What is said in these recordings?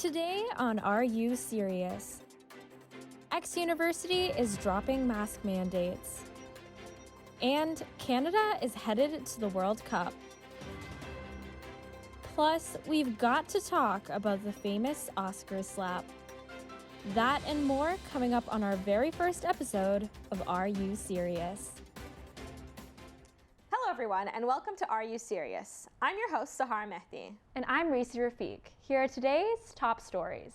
Today on Are You Serious? X University is dropping mask mandates. And Canada is headed to the World Cup. Plus, we've got to talk about the famous Oscar slap. That and more coming up on our very first episode of Are You Serious? Hello everyone and welcome to Are You Serious? I'm your host Sahar Mehdi. And I'm Reese Rafiq. Here are today's top stories.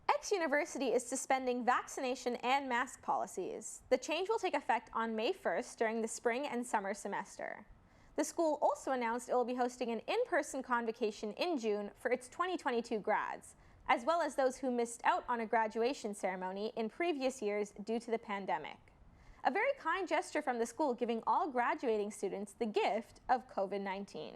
X University is suspending vaccination and mask policies. The change will take effect on May 1st during the spring and summer semester. The school also announced it will be hosting an in-person convocation in June for its 2022 grads, as well as those who missed out on a graduation ceremony in previous years due to the pandemic. A very kind gesture from the school giving all graduating students the gift of COVID-19.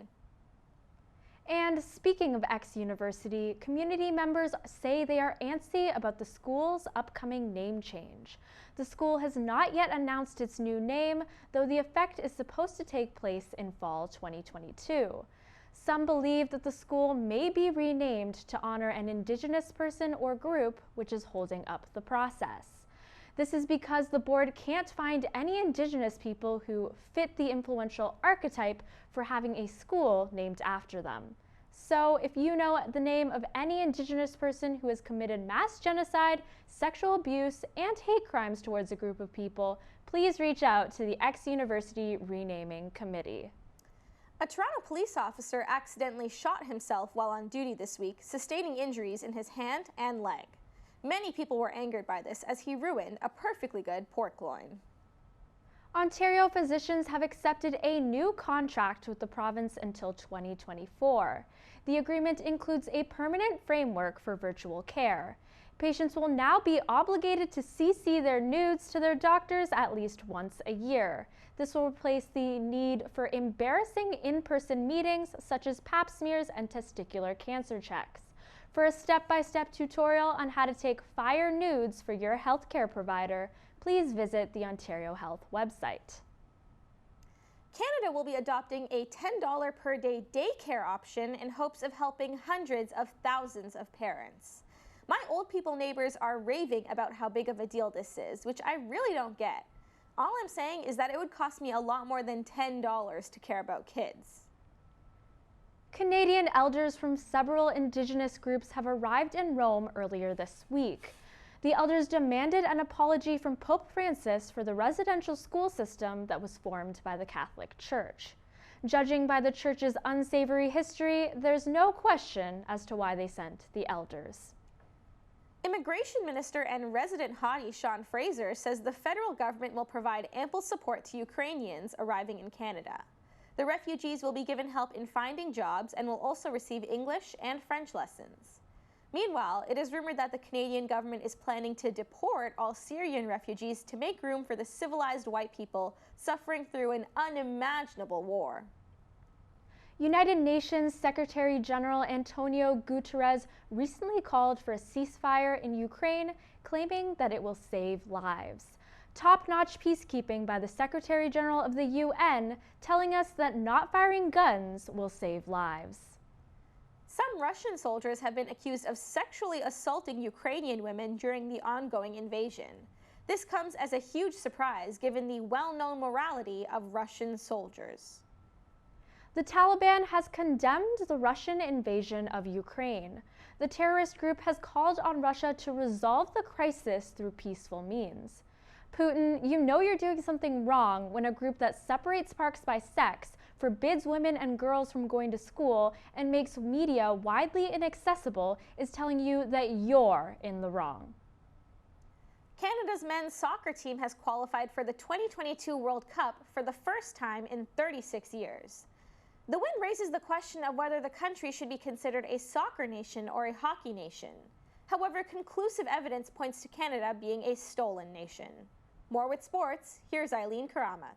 And speaking of X University, community members say they are antsy about the school's upcoming name change. The school has not yet announced its new name, though the effect is supposed to take place in fall 2022. Some believe that the school may be renamed to honor an Indigenous person or group which is holding up the process. This is because the board can't find any Indigenous people who fit the influential archetype for having a school named after them. So if you know the name of any Indigenous person who has committed mass genocide, sexual abuse, and hate crimes towards a group of people, please reach out to the X University Renaming Committee. A Toronto police officer accidentally shot himself while on duty this week, sustaining injuries in his hand and leg. Many people were angered by this as he ruined a perfectly good pork loin. Ontario physicians have accepted a new contract with the province until 2024. The agreement includes a permanent framework for virtual care. Patients will now be obligated to CC their nudes to their doctors at least once a year. This will replace the need for embarrassing in-person meetings such as pap smears and testicular cancer checks. For a step-by-step tutorial on how to take fire nudes for your healthcare provider, please visit the Ontario Health website. Canada will be adopting a $10 per day daycare option in hopes of helping hundreds of thousands of parents. My old people neighbors are raving about how big of a deal this is, which I really don't get. All I'm saying is that it would cost me a lot more than $10 to care about kids. Canadian elders from several Indigenous groups have arrived in Rome earlier this week. The elders demanded an apology from Pope Francis for the residential school system that was formed by the Catholic Church. Judging by the church's unsavory history, there's no question as to why they sent the elders. Immigration Minister and resident hottie Sean Fraser says the federal government will provide ample support to Ukrainians arriving in Canada. The refugees will be given help in finding jobs and will also receive English and French lessons. Meanwhile, it is rumored that the Canadian government is planning to deport all Syrian refugees to make room for the civilized white people suffering through an unimaginable war. United Nations Secretary General Antonio Guterres recently called for a ceasefire in Ukraine, claiming that it will save lives. Top-notch peacekeeping by the Secretary General of the UN, telling us that not firing guns will save lives. Some Russian soldiers have been accused of sexually assaulting Ukrainian women during the ongoing invasion. This comes as a huge surprise given the well-known morality of Russian soldiers. The Taliban has condemned the Russian invasion of Ukraine. The terrorist group has called on Russia to resolve the crisis through peaceful means. Putin, you know you're doing something wrong when a group that separates sparks by sex, forbids women and girls from going to school, and makes media widely inaccessible is telling you that you're in the wrong. Canada's men's soccer team has qualified for the 2022 World Cup for the first time in 36 years. The win raises the question of whether the country should be considered a soccer nation or a hockey nation. However, conclusive evidence points to Canada being a stolen nation. More with sports, here's Eileen Karamat.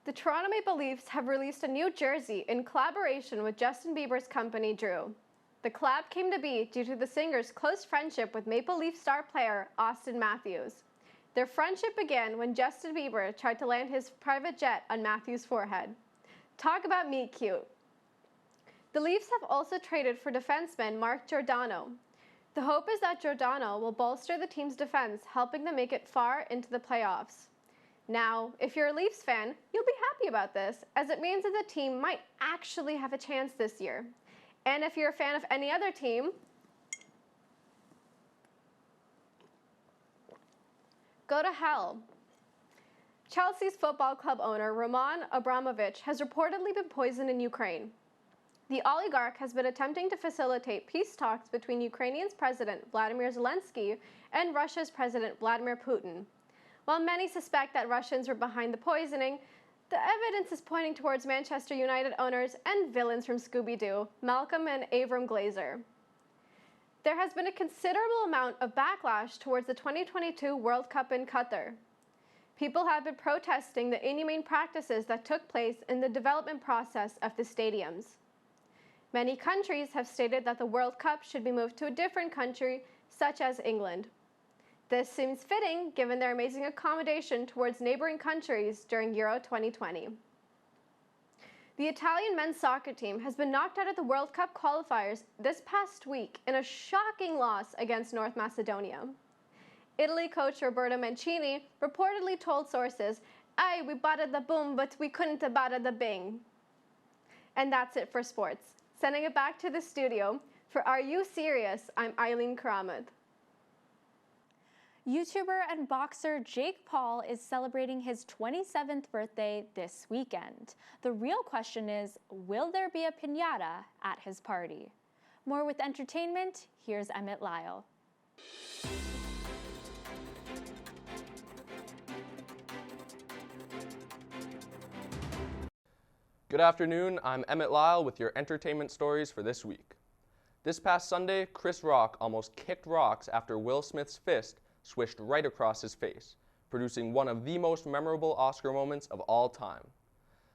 The Toronto Maple Leafs have released a new jersey in collaboration with Justin Bieber's company Drew. The collab came to be due to the singer's close friendship with Maple Leaf star player Austin Matthews. Their friendship began when Justin Bieber tried to land his private jet on Matthew's forehead. Talk about meet cute. The Leafs have also traded for defenseman Mark Giordano. The hope is that Giordano will bolster the team's defense, helping them make it far into the playoffs. Now, if you're a Leafs fan, you'll be happy about this, as it means that the team might actually have a chance this year. And if you're a fan of any other team, go to hell. Chelsea's football club owner Roman Abramovich has reportedly been poisoned in Ukraine. The oligarch has been attempting to facilitate peace talks between Ukraine's President Vladimir Zelensky and Russia's President Vladimir Putin. While many suspect that Russians were behind the poisoning, the evidence is pointing towards Manchester United owners and villains from Scooby-Doo, Malcolm and Avram Glazer. There has been a considerable amount of backlash towards the 2022 World Cup in Qatar. People have been protesting the inhumane practices that took place in the development process of the stadiums. Many countries have stated that the World Cup should be moved to a different country, such as England. This seems fitting given their amazing accommodation towards neighboring countries during Euro 2020. The Italian men's soccer team has been knocked out of the World Cup qualifiers this past week in a shocking loss against North Macedonia. Italy coach Roberto Mancini reportedly told sources, "Aye, we bada the boom, but we couldn't bada the bing." And that's it for sports. Sending it back to the studio, for Are You Serious? I'm Eileen Karamat. YouTuber and boxer Jake Paul is celebrating his 27th birthday this weekend. The real question is, will there be a piñata at his party? More with entertainment, here's Emmett Lyle. Good afternoon, I'm Emmett Lyle with your entertainment stories for this week. This past Sunday, Chris Rock almost kicked rocks after Will Smith's fist swished right across his face, producing one of the most memorable Oscar moments of all time.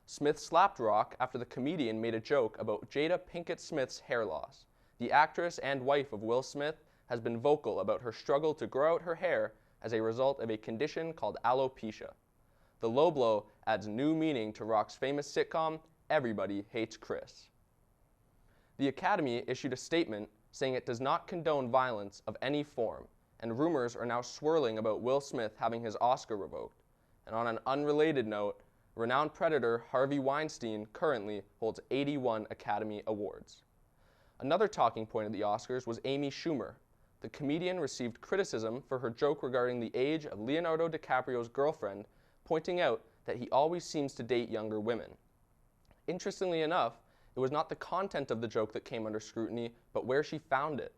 Smith slapped Rock after the comedian made a joke about Jada Pinkett Smith's hair loss. The actress and wife of Will Smith has been vocal about her struggle to grow out her hair as a result of a condition called alopecia. The low blow adds new meaning to Rock's famous sitcom, Everybody Hates Chris. The Academy issued a statement saying it does not condone violence of any form, and rumors are now swirling about Will Smith having his Oscar revoked. And on an unrelated note, renowned predator Harvey Weinstein currently holds 81 Academy Awards. Another talking point at the Oscars was Amy Schumer. The comedian received criticism for her joke regarding the age of Leonardo DiCaprio's girlfriend, pointing out that he always seems to date younger women. Interestingly enough, it was not the content of the joke that came under scrutiny, but where she found it.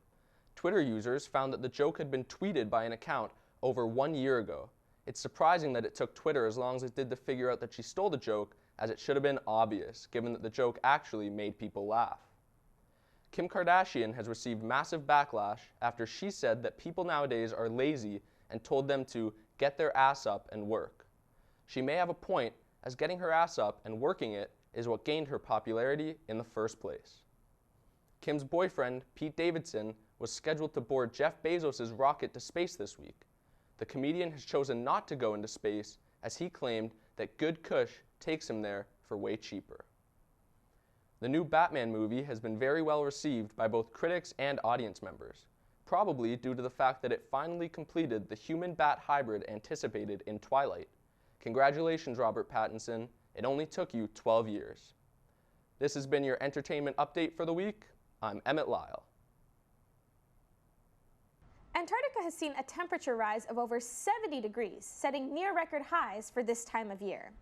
Twitter users found that the joke had been tweeted by an account over 1 year ago. It's surprising that it took Twitter as long as it did to figure out that she stole the joke, as it should have been obvious, given that the joke actually made people laugh. Kim Kardashian has received massive backlash after she said that people nowadays are lazy and told them to get their ass up and work. She may have a point, as getting her ass up and working it is what gained her popularity in the first place. Kim's boyfriend, Pete Davidson, was scheduled to board Jeff Bezos' rocket to space this week. The comedian has chosen not to go into space, as he claimed that good cush takes him there for way cheaper. The new Batman movie has been very well received by both critics and audience members, probably due to the fact that it finally completed the human-bat hybrid anticipated in Twilight. Congratulations, Robert Pattinson. It only took you 12 years. This has been your entertainment update for the week. I'm Emmett Lyle. Antarctica has seen a temperature rise of over 70 degrees, setting near record highs for this time of year.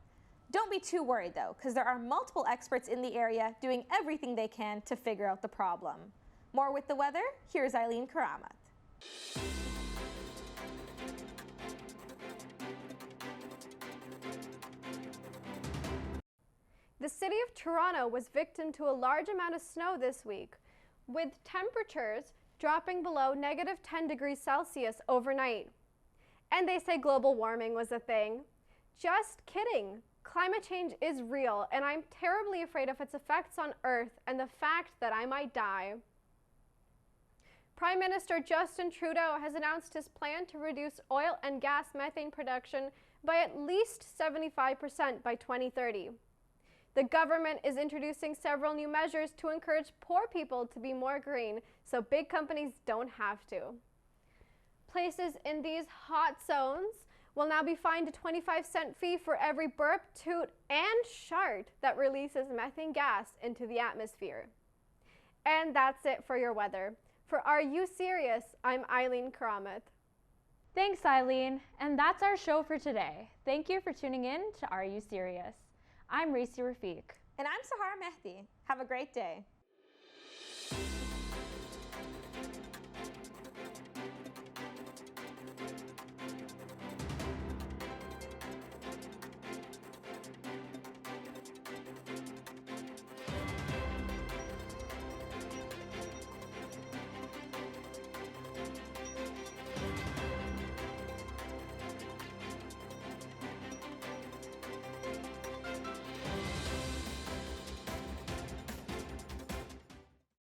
Don't be too worried though, because there are multiple experts in the area doing everything they can to figure out the problem. More with the weather, here's Eileen Karamat. The city of Toronto was victim to a large amount of snow this week, with temperatures dropping below -10 degrees Celsius overnight. And they say global warming was a thing. Just kidding. Climate change is real, and I'm terribly afraid of its effects on Earth and the fact that I might die. Prime Minister Justin Trudeau has announced his plan to reduce oil and gas methane production by at least 75% by 2030. The government is introducing several new measures to encourage poor people to be more green so big companies don't have to. Places in these hot zones will now be fined a 25-cent fee for every burp, toot, and shart that releases methane gas into the atmosphere. And that's it for your weather. For Are You Serious? I'm Eileen Karamat. Thanks, Eileen. And that's our show for today. Thank you for tuning in to Are You Serious? I'm Raisi Rafiq. And I'm Sahara Mehdi. Have a great day.